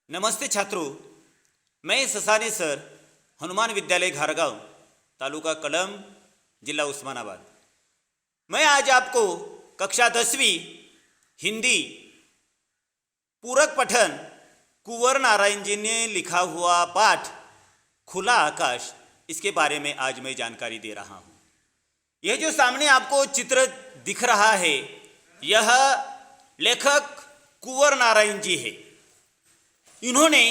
नमस्ते छात्रों, मैं ससाने सर, हनुमान विद्यालय घारगांव, तालुका कलम, जिला उस्मानाबाद। मैं आज आपको कक्षा 10वीं हिंदी पूरक पठन कुंवर नारायण जी ने लिखा हुआ पाठ खुला आकाश, इसके बारे में आज मैं जानकारी दे रहा हूँ। यह जो सामने आपको चित्र दिख रहा है, यह लेखक कुंवर नारायण जी है। इन्होंने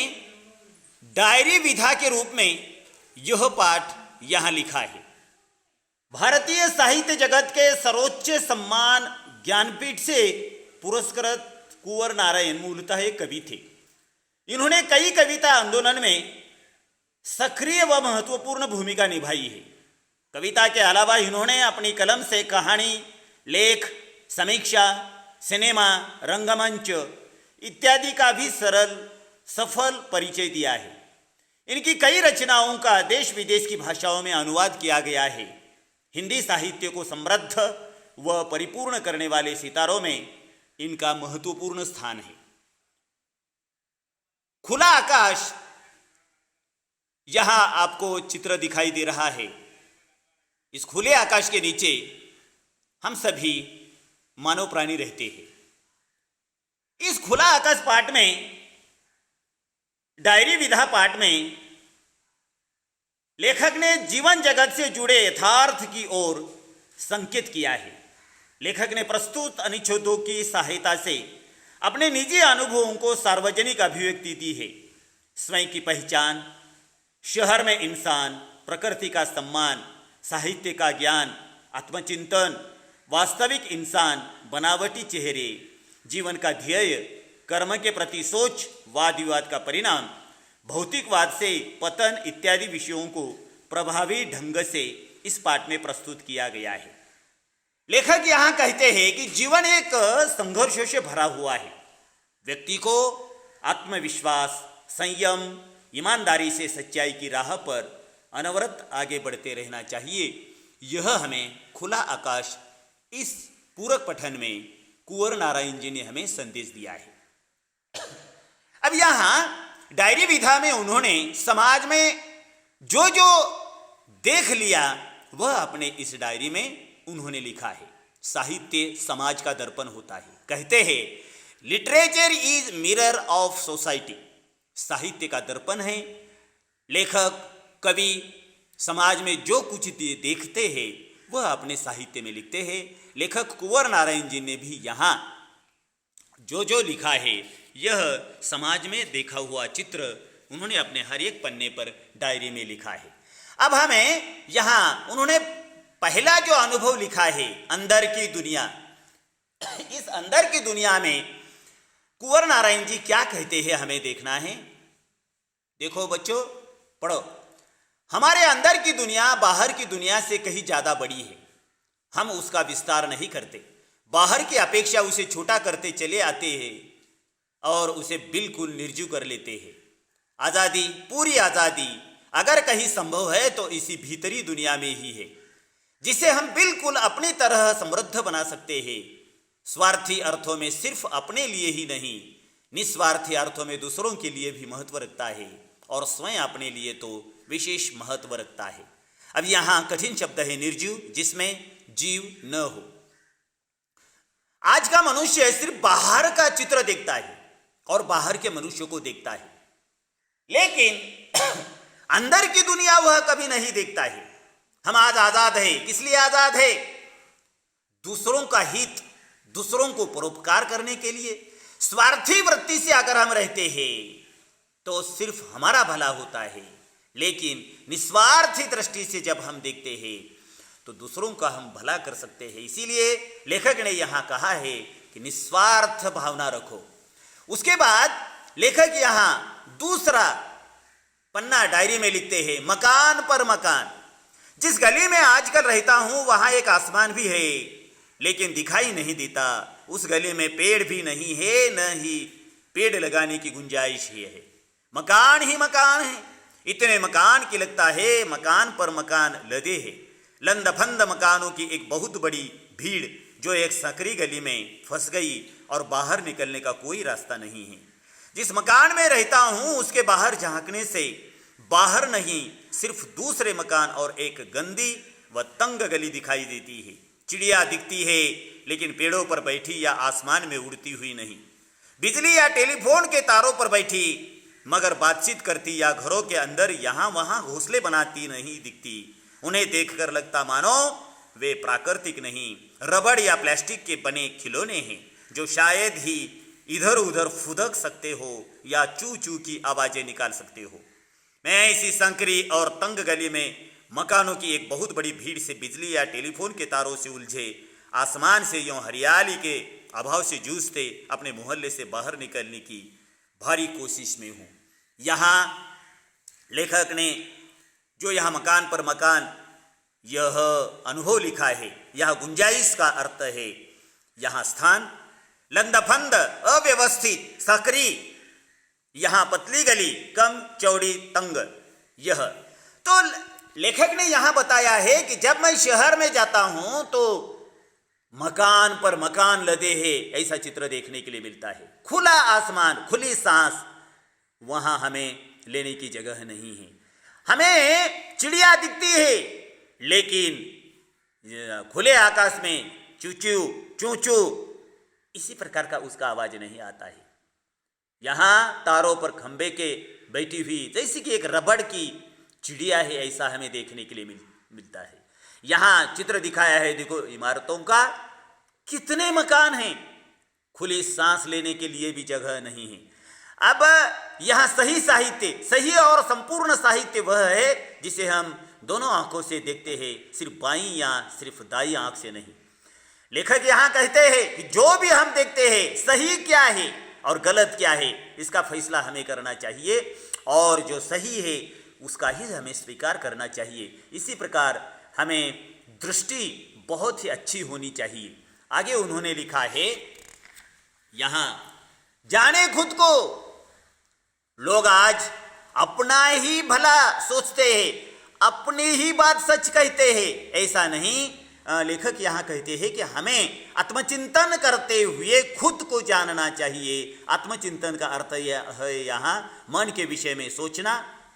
डायरी विधा के रूप में यह पाठ यहाँ लिखा है। भारतीय साहित्य जगत के सर्वोच्च सम्मान ज्ञानपीठ से पुरस्कृत कुंवर नारायण मूलतः एक कवि थे। इन्होंने कई कविता आंदोलन में सक्रिय व महत्वपूर्ण भूमिका निभाई है। कविता के अलावा इन्होंने अपनी कलम से कहानी, लेख, समीक्षा, सिनेमा, रंगमंच इत्यादि का भी सफल परिचय दिया है। इनकी कई रचनाओं का देश विदेश की भाषाओं में अनुवाद किया गया है। हिंदी साहित्य को समृद्ध व परिपूर्ण करने वाले सितारों में इनका महत्वपूर्ण स्थान है। खुला आकाश, यहां आपको चित्र दिखाई दे रहा है। इस खुले आकाश के नीचे हम सभी मानव प्राणी रहते हैं। इस खुला आकाश पाठ में, डायरी विधा पाठ में, लेखक ने जीवन जगत से जुड़े यथार्थ की ओर संकेत किया है। लेखक ने प्रस्तुत अनुच्छेदों की सहायता से अपने निजी अनुभवों को सार्वजनिक अभिव्यक्ति दी है। स्वयं की पहचान, शहर में इंसान, प्रकृति का सम्मान, साहित्य का ज्ञान, आत्मचिंतन, वास्तविक इंसान, बनावटी चेहरे, जीवन का ध्येय, कर्म के प्रति सोच, वाद विवाद का परिणाम, भौतिकवाद से पतन इत्यादि विषयों को प्रभावी ढंग से इस पाठ में प्रस्तुत किया गया है। लेखक यहाँ कहते हैं कि जीवन एक संघर्षों से भरा हुआ है। व्यक्ति को आत्मविश्वास, संयम, ईमानदारी से सच्चाई की राह पर अनवरत आगे बढ़ते रहना चाहिए। यह हमें खुला आकाश इस पूरक पठन में कुंवर नारायण जी ने हमें संदेश दिया है। अब यहाँ डायरी विधा में उन्होंने समाज में जो जो देख लिया वह अपने इस डायरी में उन्होंने लिखा है। साहित्य समाज का दर्पण होता है। कहते हैं, literature is mirror of society. साहित्य का दर्पण है। लेखक, कवि समाज में जो कुछ देखते हैं वह अपने साहित्य में लिखते हैं। लेखक कुंवर नारायण जी ने भी यहाँ जो जो लिखा है, यह समाज में देखा हुआ चित्र उन्होंने अपने हर एक पन्ने पर डायरी में लिखा है। अब हमें यहाँ उन्होंने पहला जो अनुभव लिखा है, अंदर की दुनिया, इस अंदर की दुनिया में कुंवर नारायण जी क्या कहते हैं हमें देखना है। देखो बच्चों, पढ़ो। हमारे अंदर की दुनिया बाहर की दुनिया से कहीं ज़्यादा बड़ी है। हम उसका विस्तार नहीं करते, बाहर की अपेक्षा उसे छोटा करते चले आते हैं और उसे बिल्कुल निर्जीव कर लेते हैं। आज़ादी, पूरी आज़ादी अगर कहीं संभव है तो इसी भीतरी दुनिया में ही है, जिसे हम बिल्कुल अपनी तरह समृद्ध बना सकते हैं। स्वार्थी अर्थों में सिर्फ अपने लिए ही नहीं, निस्वार्थी अर्थों में दूसरों के लिए भी महत्व रखता है और स्वयं अपने लिए तो विशेष महत्व रखता है। अब यहाँ कठिन शब्द है निर्जीव, जिसमें जीव न हो। आज का मनुष्य सिर्फ बाहर का चित्र देखता है और बाहर के मनुष्य को देखता है, लेकिन अंदर की दुनिया वह कभी नहीं देखता है। हम आज आजाद है, किस लिए आजाद है? दूसरों का हित, दूसरों को परोपकार करने के लिए। स्वार्थी वृत्ति से अगर हम रहते हैं तो सिर्फ हमारा भला होता है, लेकिन निस्वार्थी दृष्टि से जब हम देखते हैं तो दूसरों का हम भला कर सकते हैं। इसीलिए लेखक ने यहाँ कहा है कि निस्वार्थ भावना रखो। उसके बाद लेखक यहाँ दूसरा पन्ना डायरी में लिखते हैं, मकान पर मकान। जिस गली में आजकल रहता हूँ वहाँ एक आसमान भी है, लेकिन दिखाई नहीं देता। उस गली में पेड़ भी नहीं है, न ही पेड़ लगाने की गुंजाइश ही है। मकान ही मकान है। इतने मकान की लगता है मकान पर मकान लदे हैं। लंद फंद मकानों की एक बहुत बड़ी भीड़ जो एक सकरी गली में फंस गई और बाहर निकलने का कोई रास्ता नहीं है। जिस मकान में रहता हूं उसके बाहर झांकने से बाहर नहीं सिर्फ दूसरे मकान और एक गंदी व तंग गली दिखाई देती है। चिड़िया दिखती है लेकिन पेड़ों पर बैठी या आसमान में उड़ती हुई नहीं, बिजली या टेलीफोन के तारों पर बैठी मगर बातचीत करती या घरों के अंदर यहाँ वहाँ घोंसले बनाती नहीं दिखती। उन्हें देखकर लगता मानो वे प्राकृतिक नहीं, रबड़ या प्लास्टिक के बने खिलौने हैं जो शायद ही इधर उधर फुदक सकते हो या चू चू की आवाजें निकाल सकते हो। मैं इसी संकरी और तंग गली में मकानों की एक बहुत बड़ी भीड़ से, बिजली या टेलीफोन के तारों से उलझे, आसमान से यूं हरियाली के अभाव से जूझते अपने मोहल्ले से बाहर निकलने की भारी कोशिश में हूँ। यहाँ लेखक ने जो यहाँ मकान पर मकान यह अनुभव लिखा है, यह गुंजाइश का अर्थ है। यहाँ स्थान लंदफंद, अव्यवस्थित, सकरी, यहाँ पतली गली, कम चौड़ी, तंग। यह तो लेखक ने यहाँ बताया है कि जब मैं शहर में जाता हूँ तो मकान पर मकान लदे हैं, ऐसा चित्र देखने के लिए मिलता है। खुला आसमान, खुली सांस, वहाँ हमें लेने की जगह नहीं है। हमें चिड़िया दिखती है लेकिन खुले आकाश में चूचू चूचू इसी प्रकार का उसका आवाज नहीं आता है। यहाँ तारों पर खंबे के बैठी हुई जैसी कि एक रबड़ की चिड़िया है, ऐसा हमें देखने के लिए मिलता है। यहाँ चित्र दिखाया है, देखो इमारतों का, कितने मकान हैं, खुली सांस लेने के लिए भी जगह नहीं है। अब यहाँ सही साहित्य, सही और संपूर्ण साहित्य वह है जिसे हम दोनों आंखों से देखते हैं, सिर्फ बाईं या सिर्फ दाई आंख से नहीं। लेखक यहाँ कहते हैं कि जो भी हम देखते हैं, सही क्या है और गलत क्या है, इसका फैसला हमें करना चाहिए और जो सही है उसका ही हमें स्वीकार करना चाहिए। इसी प्रकार हमें दृष्टि बहुत ही अच्छी होनी चाहिए। आगे उन्होंने लिखा है यहाँ, जाने खुद को, लोग आज अपना ही भला सोचते हैं, अपनी ही बात सच कहते हैं, ऐसा नहीं। लेखक यहाँ कहते हैं कि हमें आत्मचिंतन करते हुए खुद को जानना चाहिए। आत्मचिंतन का अर्थ यह है यहाँ मन के विषय में सोचना,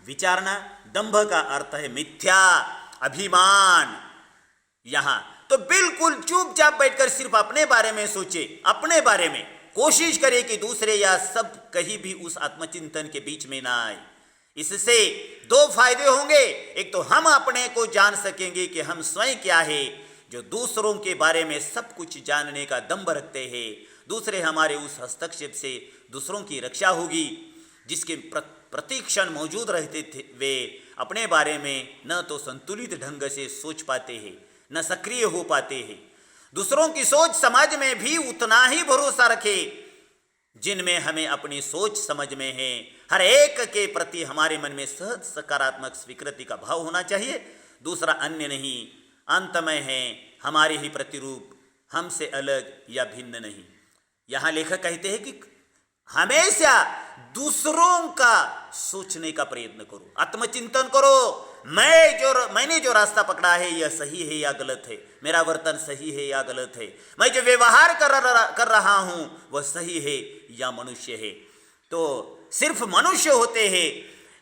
विचारना। दंभ का अर्थ है मिथ्या, अभिमान। यहाँ तो बिल्कुल चुपचाप बैठकर सिर्फ अपने बारे में सोचे, अपने बारे में कोशिश करे कि दूसरे या सब कहीं भी उस आत्मचिंतन के बीच में ना आए। इससे दो फायदे होंगे, एक तो हम अपने को जान सकेंगे कि हम स्वयं क्या है, जो दूसरों के बारे में सब कुछ जानने का दंभ रखते हैं। दूसरे हमारे उस हस्तक्षेप से दूसरों की रक्षा होगी, जिसके प्रतिक्षण मौजूद रहते थे। वे अपने बारे में न तो संतुलित ढंग से सोच पाते हैं, न सक्रिय हो पाते हैं। दूसरों की सोच समझ में भी उतना ही भरोसा रखे जिनमें हमें अपनी सोच समझ में है। हर एक के प्रति हमारे मन में सहज सकारात्मक स्वीकृति का भाव होना चाहिए। दूसरा अन्य नहीं, अंतमय है, हमारे ही प्रतिरूप, हमसे अलग या भिन्न नहीं। यहाँ लेखक कहते हैं कि हमेशा दूसरों का सोचने का प्रयत्न करो, आत्मचिंतन करो। मैंने जो रास्ता पकड़ा है यह सही है या गलत है, मेरा वर्तन सही है या गलत है, मैं जो व्यवहार कर रहा हूं वह सही है या मनुष्य है। तो सिर्फ मनुष्य होते हैं।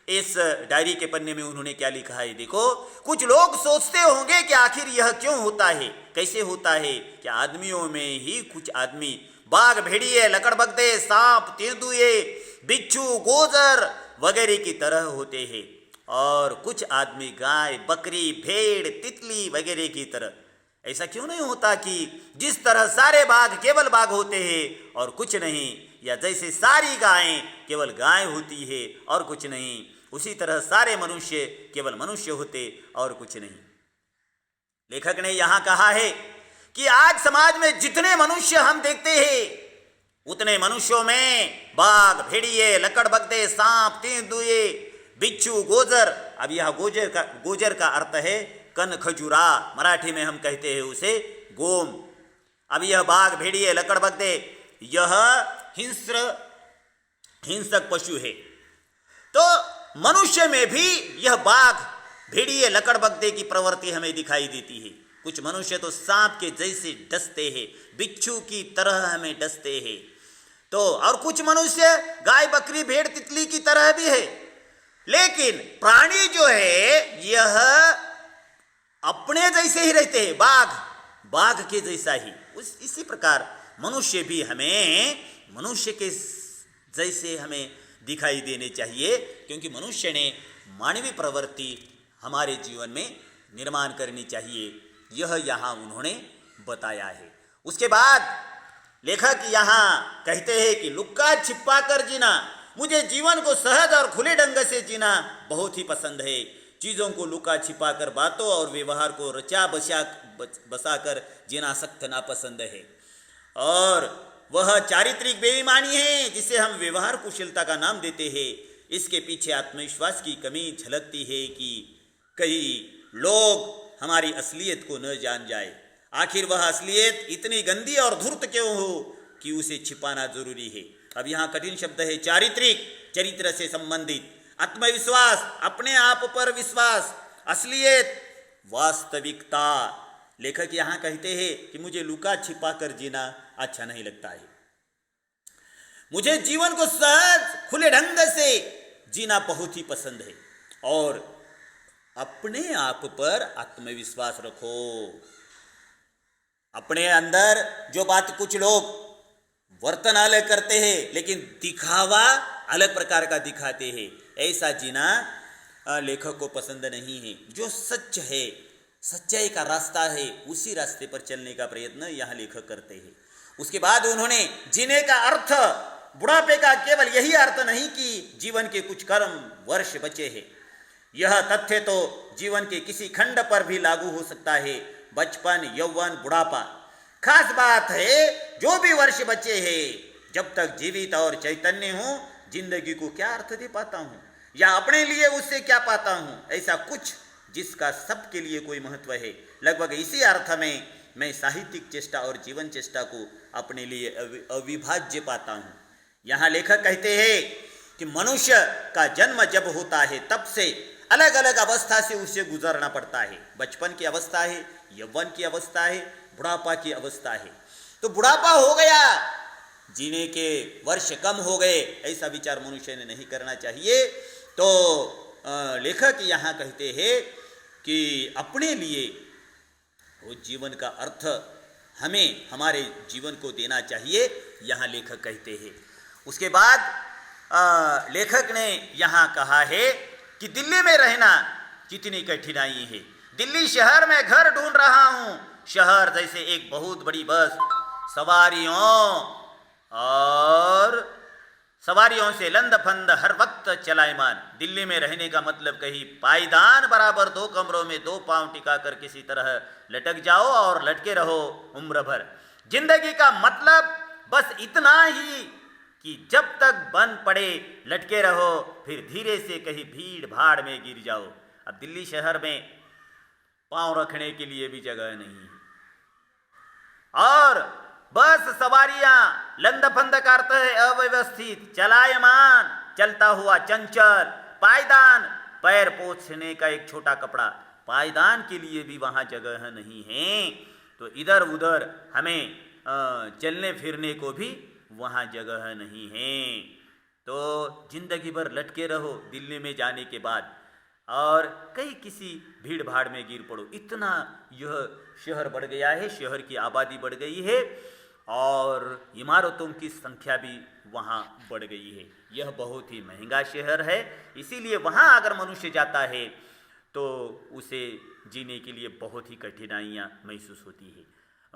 इस डायरी के पन्ने में उन्होंने क्या लिखा है देखो, कुछ लोग सोचते होंगे कि आखिर यह क्यों होता है, कैसे होता है कि आदमियों में ही कुछ आदमी बाघ, भेड़िए, लकड़बग्घे, सांप, तेंदुए, बिच्छू, गोजर वगैरह की तरह होते हैं और कुछ आदमी गाय, बकरी, भेड़, तितली वगैरह की तरह। ऐसा क्यों नहीं होता कि जिस तरह सारे बाघ केवल बाघ होते हैं और कुछ नहीं, या जैसे सारी गायें केवल गाय होती है और कुछ नहीं, उसी तरह सारे मनुष्य केवल मनुष्य होते और कुछ नहीं। लेखक ने यहाँ कहा है कि आज समाज में जितने मनुष्य हम देखते हैं उतने मनुष्यों में बाघ, भेड़िए, लकड़बग्घे, सांप, तेंदुए, बिच्छू, गोजर। अब यह गोजर का अर्थ है कन खजूरा, मराठी में हम कहते हैं उसे गोम। अब यह बाघ, भेड़िए, लकड़बग्घे यह हिंसक पशु है। तो मनुष्य में भी यह बाघ, भेड़िए, लकड़बग्घे की प्रवृत्ति हमें दिखाई देती है। कुछ मनुष्य तो सांप के जैसे डसते हैं, बिच्छू की तरह हमें डसते हैं। तो और कुछ मनुष्य गाय बकरी भेड़ तितली की तरह भी है, लेकिन प्राणी जो है यह अपने जैसे ही रहते हैं, बाघ के जैसा ही। इसी प्रकार मनुष्य भी हमें मनुष्य के जैसे हमें दिखाई देने चाहिए, क्योंकि मनुष्य ने मानवीय प्रवृत्ति हमारे जीवन में निर्माण करनी चाहिए, यह यहाँ उन्होंने बताया है। उसके बाद लेखक यहाँ कहते हैं कि लुक्का छिपा कर जीना, मुझे जीवन को सहज और खुले ढंग से जीना बहुत ही पसंद है। चीज़ों को लुका छिपा कर, बातों और व्यवहार को रचा बसा कर जीना सख्त नापसंद है। और वह चारित्रिक बेईमानी है जिसे हम व्यवहार कुशलता का नाम देते हैं। इसके पीछे आत्मविश्वास की कमी झलकती है कि कई लोग हमारी असलियत को न जान जाए। आखिर वह असलियत इतनी गंदी और धूर्त क्यों हो कि उसे छिपाना जरूरी है। अब यहाँ कठिन शब्द है चारित्रिक, चरित्र से संबंधित, आत्मविश्वास, अपने आप पर विश्वास, असलियत, वास्तविकता। लेखक यहाँ कहते हैं कि मुझे लुका छिपा कर जीना अच्छा नहीं लगता है, मुझे जीवन को सहज खुले ढंग से जीना बहुत ही पसंद है। और अपने आप पर आत्मविश्वास रखो। अपने अंदर जो बात कुछ लोग वर्तन अलग करते हैं लेकिन दिखावा अलग प्रकार का दिखाते हैं, ऐसा जीना लेखक को पसंद नहीं है। जो सच है, सच्चाई का रास्ता है, उसी रास्ते पर चलने का प्रयत्न यहाँ लेखक करते हैं। उसके बाद उन्होंने जीने का अर्थ, बुढ़ापे का केवल यही अर्थ नहीं कि जीवन के कुछ कर्म वर्ष बचे हैं। यह तथ्य तो जीवन के किसी खंड पर भी लागू हो सकता है, बचपन, यौवन, बुढ़ापा। खास बात है जो भी वर्ष बचे हैं, जब तक जीवित और चैतन्य हूँ, जिंदगी को क्या अर्थ दे पाता हूँ या अपने लिए उससे क्या पाता हूँ, ऐसा कुछ जिसका सबके लिए कोई महत्व है। लगभग इसी अर्थ में मैं साहित्यिक चेष्टा और जीवन चेष्टा को अपने लिए अविभाज्य पाता हूँ। यहाँ लेखक कहते हैं कि मनुष्य का जन्म जब होता है तब से अलग अलग अवस्था से उसे गुजरना पड़ता है। बचपन की अवस्था है, यौवन की अवस्था है, बुढ़ापा की अवस्था है। तो बुढ़ापा हो गया, जीने के वर्ष कम हो गए, ऐसा विचार मनुष्य ने नहीं करना चाहिए। तो लेखक यहाँ कहते हैं कि अपने लिए वो जीवन का अर्थ हमें हमारे जीवन को देना चाहिए, यहाँ लेखक कहते हैं। उसके बाद लेखक ने यहाँ कहा है कि दिल्ली में रहना कितनी कठिनाई है। दिल्ली शहर में घर ढूंढ रहा हूँ। शहर जैसे एक बहुत बड़ी बस, सवारियों से लंदफंद हर वक्त चलायमान। दिल्ली में रहने का मतलब कहीं पायदान बराबर 2 कमरों में 2 पांव टिका कर किसी तरह लटक जाओ और लटके रहो उम्र भर। जिंदगी का मतलब बस इतना ही कि जब तक बन पड़े लटके रहो, फिर धीरे से कहीं भीड़ भाड़ में गिर जाओ। अब दिल्ली शहर में पांव रखने के लिए भी जगह नहीं, और बस सवारियां लंदफंद करते हैं, अव्यवस्थित, चलायमान, चलता हुआ चंचल। पायदान, पैर पोंछने का एक छोटा कपड़ा, पायदान के लिए भी वहां जगह नहीं है। तो इधर उधर हमें चलने फिरने को भी वहां जगह नहीं है। तो जिंदगी भर लटके रहो दिल्ली में जाने के बाद, और कहीं किसी भीड़ भाड़ में गिर पड़ो। इतना यह शहर बढ़ गया है, शहर की आबादी बढ़ गई है और इमारतों की संख्या भी वहाँ बढ़ गई है। यह बहुत ही महंगा शहर है, इसीलिए वहाँ अगर मनुष्य जाता है तो उसे जीने के लिए बहुत ही कठिनाइयाँ महसूस होती है।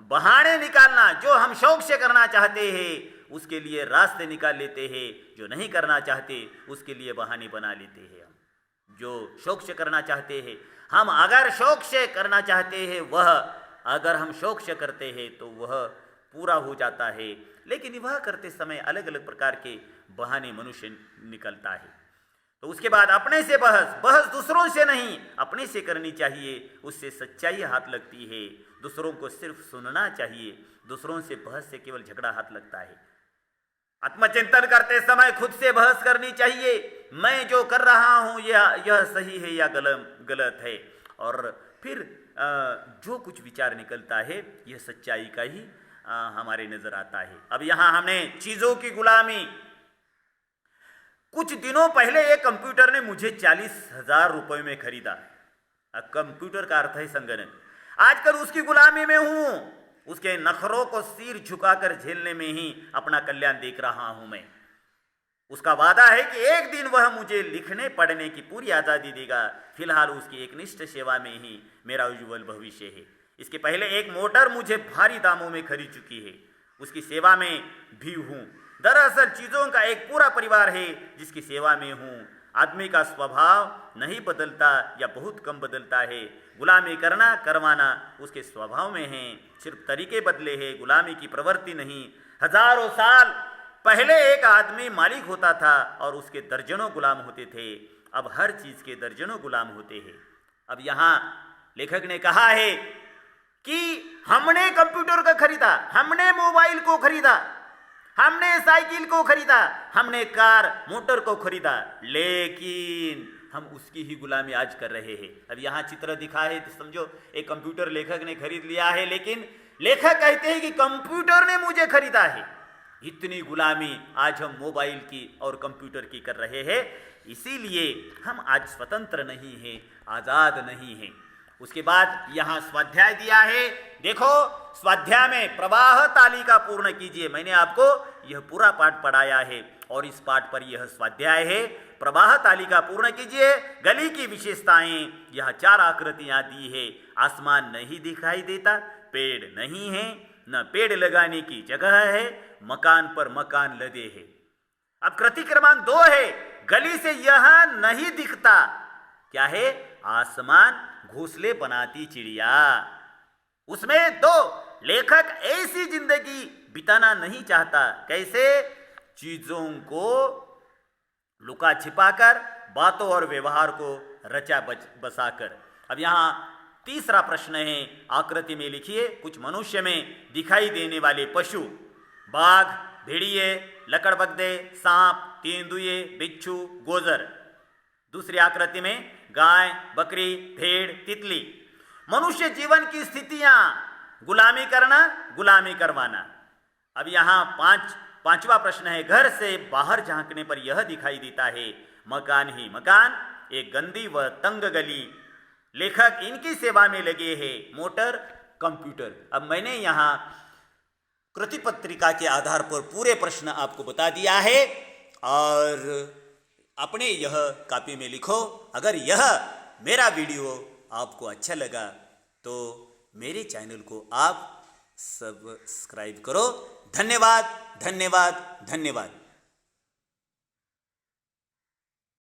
बहाने निकालना, जो हम शौक से करना चाहते हैं उसके लिए रास्ते निकाल लेते हैं, जो नहीं करना चाहते उसके लिए बहाने बना लेते हैं। हम जो शौक से करना चाहते हैं, हम अगर शौक से करना चाहते हैं, वह अगर हम शौक से करते हैं तो वह पूरा हो जाता है। लेकिन वह करते समय अलग अलग प्रकार के बहाने मनुष्य निकलता है। तो उसके बाद अपने से बहस दूसरों से नहीं, अपने से करनी चाहिए, उससे सच्चाई हाथ लगती है। दूसरों को सिर्फ सुनना चाहिए, दूसरों से बहस से केवल झगड़ा हाथ लगता है। आत्मचिंतन करते समय खुद से बहस करनी चाहिए, मैं जो कर रहा हूँ यह सही है या गलत है, और फिर जो कुछ विचार निकलता है यह सच्चाई का ही हमारे नजर आता है। अब यहाँ हमने चीजों की गुलामी, कुछ दिनों पहले एक कंप्यूटर ने मुझे 40,000 रुपए में खरीदा। अब कंप्यूटर का अर्थ है संगणक। आजकल उसकी गुलामी में हूं, उसके नखरों को सिर झुकाकर झेलने में ही अपना कल्याण देख रहा हूं मैं। उसका वादा है कि एक दिन वह मुझे लिखने पढ़ने की पूरी आज़ादी देगा। फिलहाल उसकी एकनिष्ठ सेवा में ही मेरा उज्जवल भविष्य है। इसके पहले एक मोटर मुझे भारी दामों में खरीद चुकी है, उसकी सेवा में भी हूँ। दरअसल चीज़ों का एक पूरा परिवार है जिसकी सेवा में हूँ। आदमी का स्वभाव नहीं बदलता या बहुत कम बदलता है। गुलामी करना करवाना उसके स्वभाव में है, सिर्फ तरीके बदले हैं, गुलामी की प्रवृत्ति नहीं। हजारों साल पहले एक आदमी मालिक होता था और उसके दर्जनों गुलाम होते थे। अब हर चीज़ के दर्जनों गुलाम होते हैं। अब यहाँ लेखक ने कहा है कि हमने कंप्यूटर को खरीदा, हमने मोबाइल को खरीदा, हमने साइकिल को खरीदा, हमने कार मोटर को खरीदा, लेकिन हम उसकी ही गुलामी आज कर रहे हैं। अब यहाँ चित्र दिखा है तो समझो एक कंप्यूटर लेखक ने खरीद लिया है, लेकिन लेखक कहते हैं कि कंप्यूटर ने मुझे खरीदा है। इतनी गुलामी आज हम मोबाइल की और कंप्यूटर की कर रहे हैं। इसीलिए हम आज स्वतंत्र नहीं हैं, आज़ाद नहीं हैं। उसके बाद यहाँ स्वाध्याय दिया है। देखो, स्वाध्याय में प्रवाह तालिका पूर्ण कीजिए। मैंने आपको यह पूरा पाठ पढ़ाया है और इस पाठ पर यह स्वाध्याय है। प्रवाह तालिका पूर्ण कीजिए। गली की विशेषताएं, यह 4 आकृतियां दी है। आसमान नहीं दिखाई देता, पेड़ नहीं है, न पेड़ लगाने की जगह है, मकान पर मकान लदे हैं। अब कृति क्रमांक 2 है, गली से यह नहीं दिखता, क्या है? आसमान, घोंसले बनाती चिड़िया। उसमें 2, लेखक ऐसी जिंदगी बिताना नहीं चाहता। कैसे? चीजों को लुका छिपाकर, बातों और व्यवहार को रचा बसाकर। अब यहाँ तीसरा प्रश्न है, आकृति में लिखिए कुछ मनुष्य में दिखाई देने वाले पशु। बाघ, भेड़िए, लकड़बग्घे, सांप, तेंदुए, बिच्छू, गोजर। दूसरी आकृति में गाय, बकरी, भेड़, तितली। मनुष्य जीवन की स्थितियां, गुलामी करना, गुलामी करवाना। अब यहाँ पांचवा प्रश्न है, घर से बाहर झांकने पर यह दिखाई देता है, मकान ही मकान, एक गंदी व तंग गली। लेखक इनकी सेवा में लगे हैं, मोटर, कंप्यूटर। अब मैंने यहाँ कृति पत्रिका के आधार पर पूरे प्रश्न आपको बता दिया है और अपने यह कॉपी में लिखो। अगर यह मेरा वीडियो आपको अच्छा लगा तो मेरे चैनल को आप सब्सक्राइब करो। धन्यवाद, धन्यवाद, धन्यवाद।